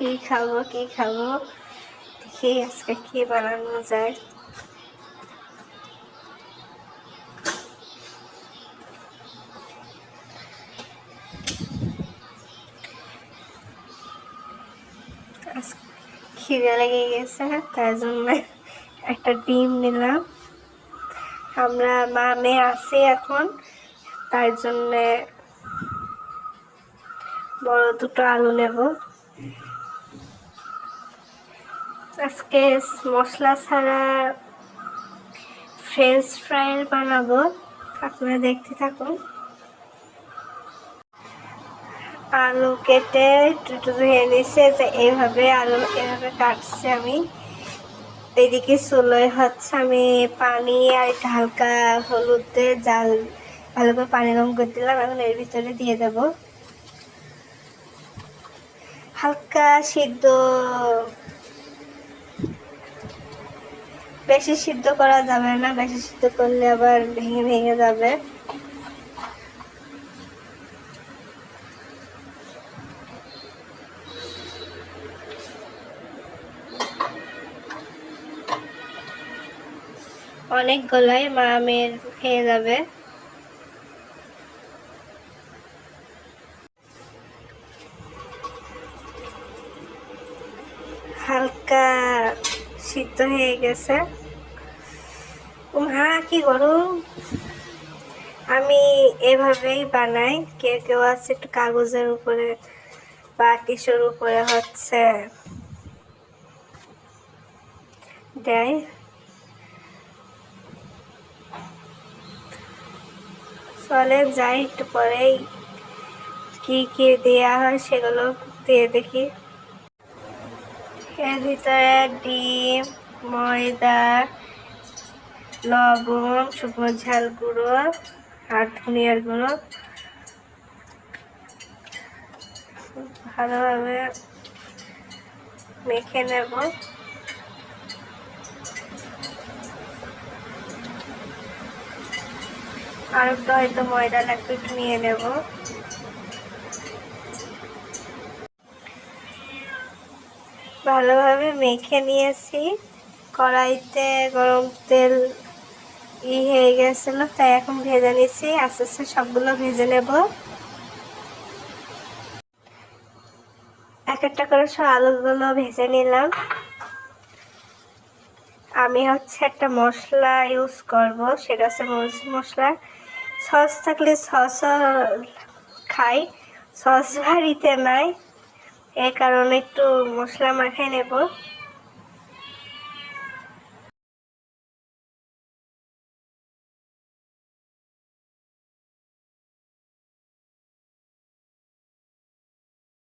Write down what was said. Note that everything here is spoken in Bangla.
কি খাবো দেখি আজকে কি বানানো যায়। খিদে লেগে গেছে, তাই জন্য একটা ডিম নিলাম। আমরা মা মেয়ে আছি এখন, তাই জন্যে বড় দুটো আলু নেব। আজকে মশলা ছাড়া ফ্রেঞ্চ ফ্রাই বানাবো, আপনারা দেখতে থাকুন। আলু কেটে একটু ধুয়ে নিচ্ছে, যে এইভাবে আলু এভাবে কাটছি আমি। এদিকে চুলোয় হচ্ছে আমি পানি আর একটু হালকা হলুদ দিয়ে জাল ভালো করে পানি গরম করে দিলাম। এখন এর ভিতরে দিয়ে দেব হালকা সিদ্ধ, বেশি সিদ্ধ করা যাবে না, বেশি সিদ্ধ করলে আবার ভেঙে ভেঙে যাবে। অনেক গলায় মা মেয়ের খেয়ে যাবে। হালকা সিদ্ধ হয়ে গেছে। হ্যাঁ, কি গরম। আমি এভাবেই বানাই, কেউ কেউ আছে একটু কাগজের উপরে বা টিস্যুর উপরে হচ্ছে দেয়। চলে যাই একটু পরেই কি কি দেওয়া হয় সেগুলো দিয়ে দেখি। এর ভিতরে ডিম, ময়দা, লবণ, শুকনো ঝাল গুঁড়ো আর ধনিয়ার গুঁড়ো ভালোভাবে মেখে নেব। আর একটু হয়তো ময়দা লাগবে, একটু নিয়ে নেব। ভালোভাবে মেখে নিয়েছি। কড়াইতে গরম তেল হয়ে গেছিল, তাই এখন ভেজে নিচ্ছি। আস্তে আস্তে সবগুলো ভেজে নেব। এক একটা করে সব আলুগুলো ভেজে নিলাম। আমি হচ্ছে একটা মশলা ইউজ করব, সেটা হচ্ছে মরিচ মশলা। সস থাকলে সসও খাই, সস বাড়িতে নাই, এই কারণে একটু মশলা মাখিয়ে নেব।